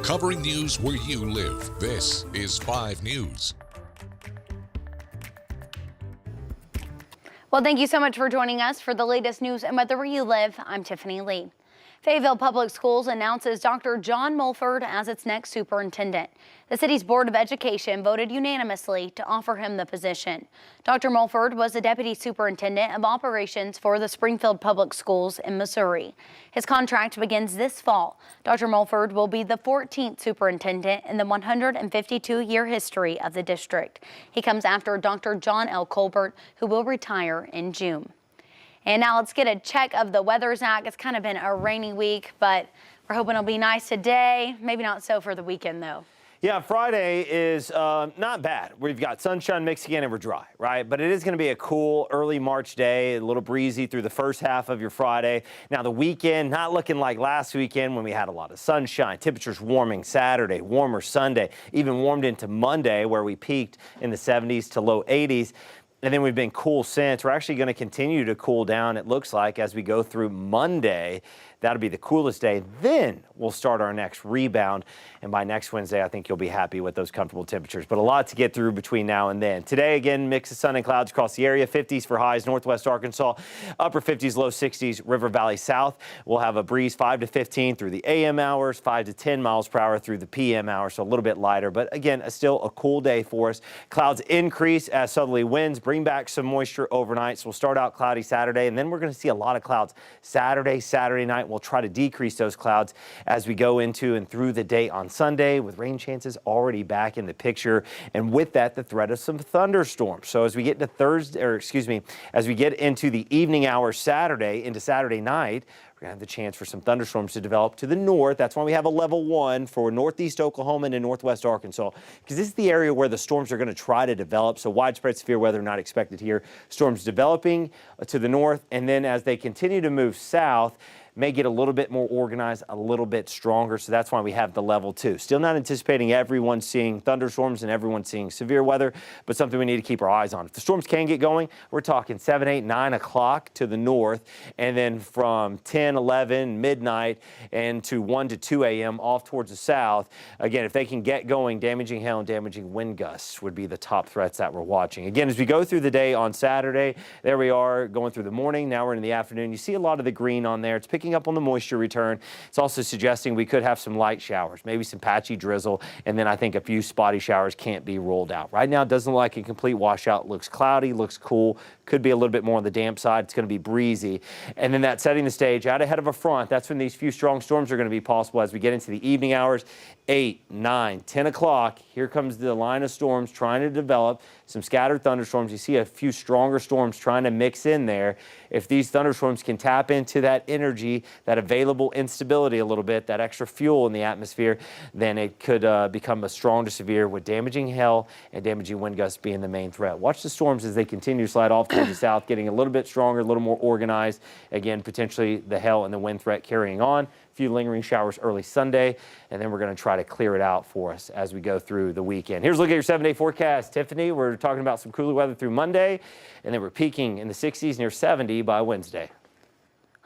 covering news where you live. This is 5 News. Well, thank you so much for joining us for the latest news and weather where you live. I'm Tiffany Lee. Fayetteville Public Schools announces Dr. John Mulford as its next superintendent. The city's Board of Education voted unanimously to offer him the position. Dr. Mulford was the deputy superintendent of operations for the Springfield Public Schools in Missouri. His contract begins this fall. Dr. Mulford will be the 14th superintendent in the 152-year history of the district. He comes after Dr. John L. Colbert, who will retire in June. And now let's get a check of the weather, Zach. It's kind of been a rainy week, but we're hoping it'll be nice today. Maybe not so for the weekend, though. Yeah, Friday is not bad. We've got sunshine mixing in and we're dry, right? But it is going to be a cool early March day, a little breezy through the first half of your Friday. Now the weekend, not looking like last weekend when we had a lot of sunshine. Temperatures warming Saturday, warmer Sunday, even warmed into Monday where we peaked in the 70s to low 80s. And then we've been cool since. We're actually going to continue to cool down, it looks like, as we go through Monday. That'll be the coolest day. Then we'll start our next rebound. And by next Wednesday, I think you'll be happy with those comfortable temperatures. But a lot to get through between now and then. Today, again, mix of sun and clouds across the area. 50s for highs, northwest Arkansas. Upper 50s, low 60s, River Valley South. We'll have a breeze 5 to 15 through the AM hours, 5 to 10 miles per hour through the PM hours. So a little bit lighter. But again, still a cool day for us. Clouds increase as southerly winds bring back some moisture overnight. So we'll start out cloudy Saturday. And then we're going to see a lot of clouds Saturday night. We'll try to decrease those clouds as we go into and through the day on Sunday, with rain chances already back in the picture. And with that, the threat of some thunderstorms. So as we get into as we get into the evening hours Saturday into Saturday night, we're going to have the chance for some thunderstorms to develop to the north. That's why we have a level 1 for northeast Oklahoma and northwest Arkansas, because this is the area where the storms are going to try to develop. So widespread severe weather not expected here. Storms developing to the north, and then as they continue to move south, may get a little bit more organized, a little bit stronger. So that's why we have the level 2. Still not anticipating everyone seeing thunderstorms and everyone seeing severe weather, but something we need to keep our eyes on. If the storms can get going, we're talking 7, 8, 9 o'clock to the north, and then from 10, 11, midnight, and to 1 to 2 a.m. off towards the south. Again, if they can get going, damaging hail and damaging wind gusts would be the top threats that we're watching. Again, as we go through the day on Saturday, there we are going through the morning. Now we're in the afternoon. You see a lot of the green on there. It's picking up on the moisture return. It's also suggesting we could have some light showers, maybe some patchy drizzle, and then I think a few spotty showers can't be ruled out. Right now, it doesn't look like a complete washout. Looks cloudy, looks cool, could be a little bit more on the damp side. It's going to be breezy. And then that's setting the stage out ahead of a front. That's when these few strong storms are going to be possible as we get into the evening hours. 8, 9, 10 o'clock. Here comes the line of storms trying to develop. Some scattered thunderstorms. You see a few stronger storms trying to mix in there. If these thunderstorms can tap into that energy, that available instability a little bit, that extra fuel in the atmosphere, then it could become a strong to severe, with damaging hail and damaging wind gusts being the main threat. Watch the storms as they continue to slide off towards the south, getting a little bit stronger, a little more organized. Again, potentially the hail and the wind threat carrying on. A few lingering showers early Sunday, and then we're going to try to clear it out for us as we go through the weekend. Here's a look at your 7-day forecast. Tiffany, we're talking about some cooler weather through Monday, and then we're peaking in the 60s near 70 by Wednesday.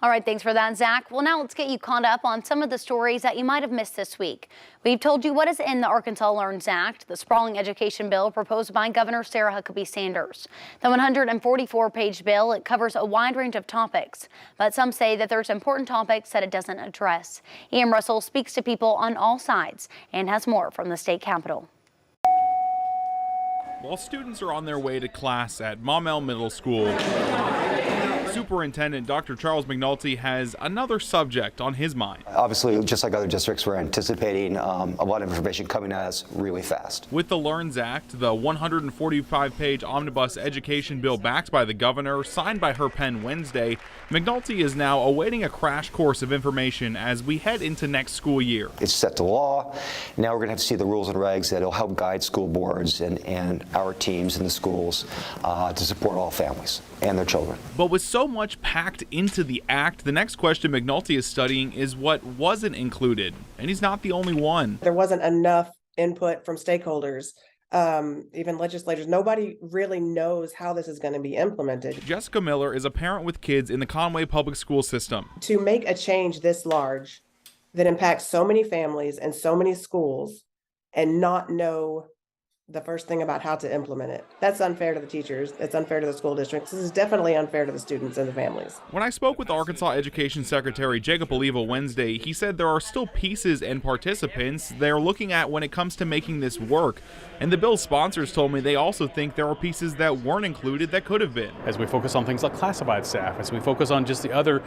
All right, thanks for that, Zach. Well, now let's get you caught up on some of the stories that you might have missed this week. We've told you what is in the Arkansas Learns Act, the sprawling education bill proposed by Governor Sarah Huckabee Sanders. The 144-page bill, it covers a wide range of topics, but some say that there's important topics that it doesn't address. Ian Russell speaks to people on all sides and has more from the state capitol. While students are on their way to class at Maumelle Middle School, Superintendent Dr. Charles McNulty has another subject on his mind. Obviously, just like other districts, we're anticipating a lot of information coming at us really fast. With the Learns Act, the 145-page omnibus education bill backed by the governor, signed by her pen Wednesday, McNulty is now awaiting a crash course of information as we head into next school year. It's set to law. Now we're going to have to see the rules and regs that will help guide school boards and our teams in the schools to support all families and their children. But with so much packed into the act, the next question McNulty is studying is what wasn't included. And he's not the only one. There wasn't enough input from stakeholders, even legislators. Nobody really knows how this is going to be implemented. Jessica Miller is a parent with kids in the Conway public school system. To make a change this large that impacts so many families and so many schools and not know the first thing about how to implement it. That's unfair to the teachers. It's unfair to the school districts. This is definitely unfair to the students and the families. When I spoke with Arkansas Education Secretary Jacob Oliva Wednesday, he said there are still pieces and participants they're looking at when it comes to making this work. And the bill's sponsors told me they also think there are pieces that weren't included that could have been. As we focus on things like classified staff, as we focus on just the other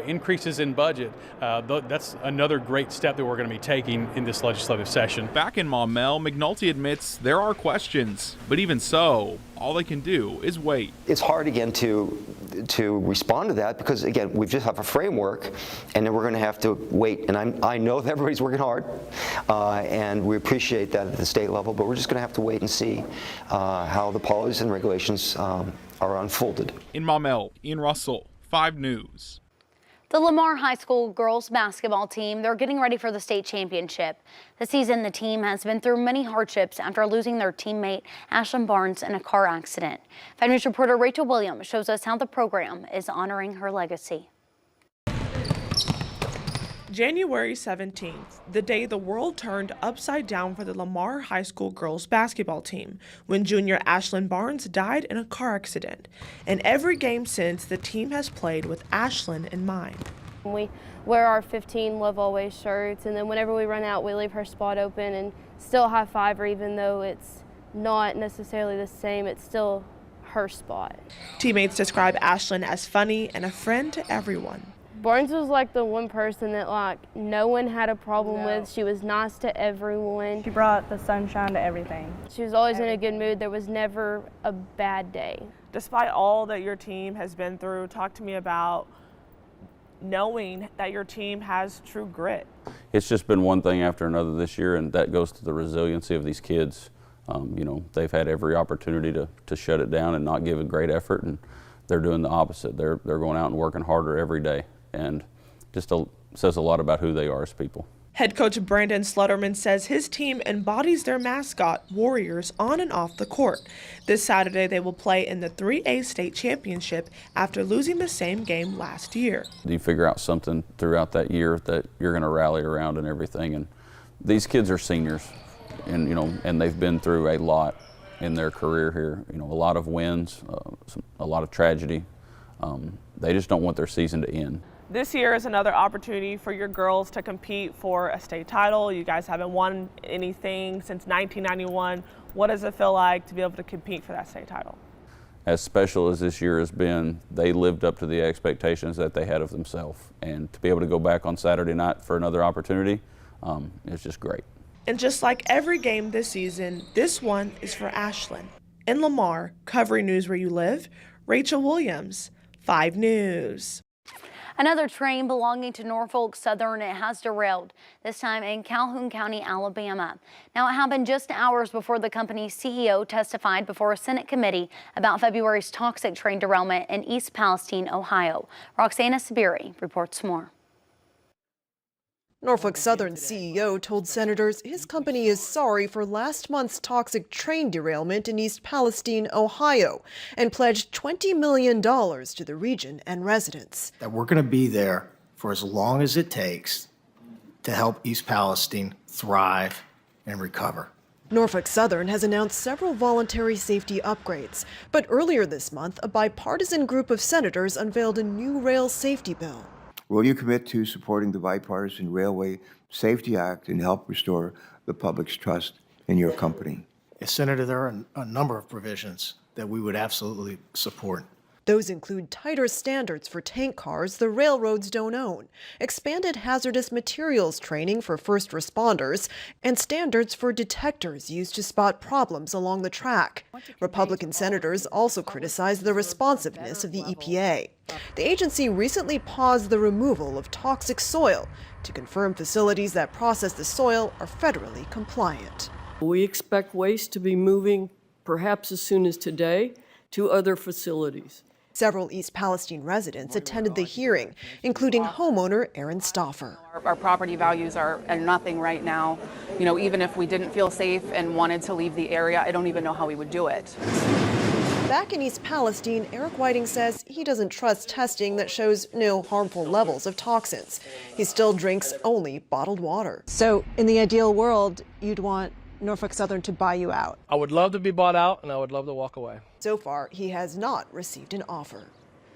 increases in budget, that's another great step that we're going to be taking in this legislative session. Back in Maumelle, McNulty admits there are questions, but even so, all they can do is wait. It's hard again to respond to that because again we just have a framework, and then we're going to have to wait. And I know that everybody's working hard, and we appreciate that at the state level. But we're just going to have to wait and see how the policies and regulations are unfolded. In Maumelle, Ian Russell, 5 News. The Lamar High School girls basketball team, they're getting ready for the state championship. This season, the team has been through many hardships after losing their teammate, Ashlyn Barnes, in a car accident. 5 News reporter Rachel Williams shows us how the program is honoring her legacy. January 17th, the day the world turned upside down for the Lamar High School girls basketball team, when junior Ashlyn Barnes died in a car accident. And every game since, the team has played with Ashlyn in mind. We wear our 15 Love Always shirts, and then whenever we run out, we leave her spot open and still high five her, even though it's not necessarily the same, it's still her spot. Teammates describe Ashlyn as funny and a friend to everyone. Barnes was like the one person that no one had a problem with. She was nice to everyone. She brought the sunshine to everything. She was always in a good mood. There was never a bad day. Despite all that your team has been through, talk to me about knowing that your team has true grit. It's just been one thing after another this year, and that goes to the resiliency of these kids. They've had every opportunity to shut it down and not give a great effort, and they're doing the opposite. They're going out and working harder every day. And just says a lot about who they are as people. Head coach Brandon Slutterman says his team embodies their mascot, Warriors, on and off the court. This Saturday, they will play in the 3A state championship after losing the same game last year. You figure out something throughout that year that you're going to rally around and everything. And these kids are seniors, and they've been through a lot in their career here. A lot of wins, a lot of tragedy. They just don't want their season to end. This year is another opportunity for your girls to compete for a state title. You guys haven't won anything since 1991. What does it feel like to be able to compete for that state title? As special as this year has been, they lived up to the expectations that they had of themselves. And to be able to go back on Saturday night for another opportunity, it's just great. And just like every game this season, this one is for Ashlyn. In Lamar, covering news where you live, Rachel Williams, 5 News. Another train belonging to Norfolk Southern has derailed, this time in Calhoun County, Alabama. Now, it happened just hours before the company's CEO testified before a Senate committee about February's toxic train derailment in East Palestine, Ohio. Roxana Sabiri reports more. Norfolk Southern CEO told senators his company is sorry for last month's toxic train derailment in East Palestine, Ohio, and pledged $20 million to the region and residents. That we're going to be there for as long as it takes to help East Palestine thrive and recover. Norfolk Southern has announced several voluntary safety upgrades, but earlier this month, a bipartisan group of senators unveiled a new rail safety bill. Will you commit to supporting the Bipartisan Railway Safety Act and help restore the public's trust in your company? Senator, there are a number of provisions that we would absolutely support. Those include tighter standards for tank cars the railroads don't own, expanded hazardous materials training for first responders, and standards for detectors used to spot problems along the track. Republican senators also criticized the responsiveness of the EPA. The agency recently paused the removal of toxic soil to confirm facilities that process the soil are federally compliant. We expect waste to be moving, perhaps as soon as today, to other facilities. Several East Palestine residents attended the hearing, including homeowner Aaron Stauffer. Our property values are nothing right now. Even if we didn't feel safe and wanted to leave the area, I don't even know how we would do it. Back in East Palestine, Eric Whiting says he doesn't trust testing that shows no harmful levels of toxins. He still drinks only bottled water. So in the ideal world, you'd want Norfolk Southern to buy you out? I would love to be bought out, and I would love to walk away. So far, he has not received an offer.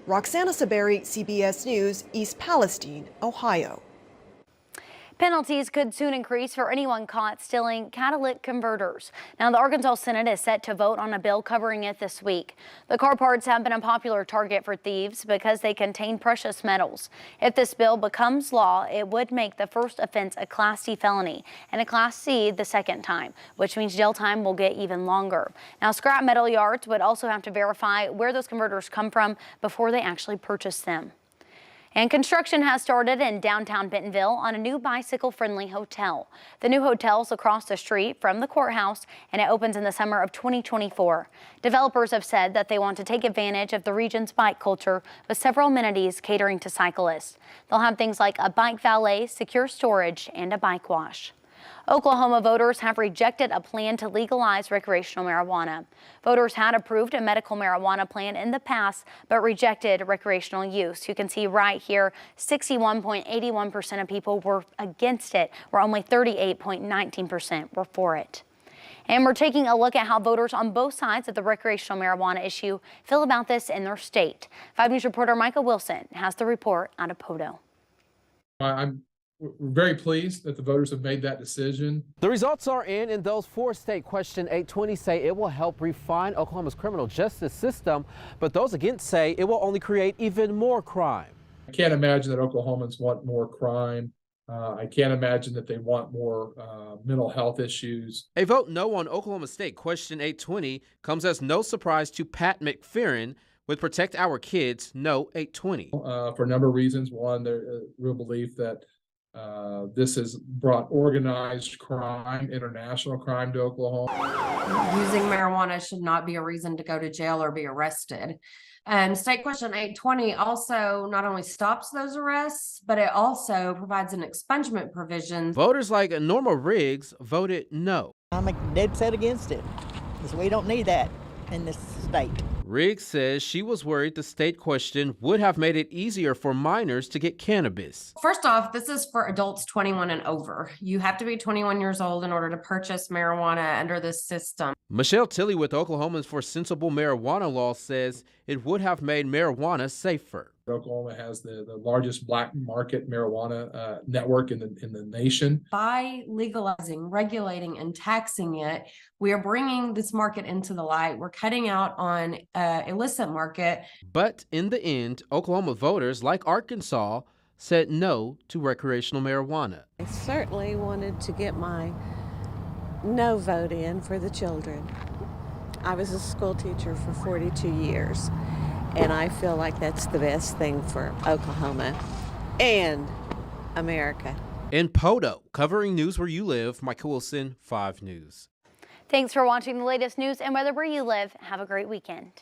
Roxana Saberi, CBS News, East Palestine, Ohio. Penalties could soon increase for anyone caught stealing catalytic converters. Now, the Arkansas Senate is set to vote on a bill covering it this week. The car parts have been a popular target for thieves because they contain precious metals. If this bill becomes law, it would make the first offense a Class C felony and a Class C the second time, which means jail time will get even longer. Now, scrap metal yards would also have to verify where those converters come from before they actually purchase them. And construction has started in downtown Bentonville on a new bicycle-friendly hotel. The new hotel's across the street from the courthouse, and it opens in the summer of 2024. Developers have said that they want to take advantage of the region's bike culture with several amenities catering to cyclists. They'll have things like a bike valet, secure storage, and a bike wash. Oklahoma voters have rejected a plan to legalize recreational marijuana. Voters had approved a medical marijuana plan in the past, but rejected recreational use. You can see right here, 61.81% of people were against it, where only 38.19% were for it. And we're taking a look at how voters on both sides of the recreational marijuana issue feel about this in their state. 5 News reporter Micah Wilson has the report out of Poto. We're very pleased that the voters have made that decision. The results are in, and those for State Question 820 say it will help refine Oklahoma's criminal justice system, but those against say it will only create even more crime. I can't imagine that Oklahomans want more crime. I can't imagine that they want more mental health issues. A vote no on Oklahoma State Question 820 comes as no surprise to Pat McFerrin with Protect Our Kids No 820. For a number of reasons. One, there's a real belief that this has brought organized crime, international crime to Oklahoma. Using marijuana should not be a reason to go to jail or be arrested. State Question 820 also not only stops those arrests, but it also provides an expungement provision. Voters like Norma Riggs voted no. I'm dead set against it, because we don't need that in this state. Riggs says she was worried the state question would have made it easier for minors to get cannabis. First off, this is for adults 21 and over. You have to be 21 years old in order to purchase marijuana under this system. Michelle Tilley with Oklahomans for Sensible Marijuana Law says it would have made marijuana safer. Oklahoma has the largest black market marijuana network in the nation. By legalizing, regulating, and taxing it, we are bringing this market into the light. We're cutting out on illicit market. But in the end, Oklahoma voters, like Arkansas, said no to recreational marijuana. I certainly wanted to get my no vote in for the children. I was a school teacher for 42 years. And I feel like that's the best thing for Oklahoma and America. In Poto, covering news where you live, Micah Wilson, 5 News. Thanks for watching the latest news and weather where you live. Have a great weekend.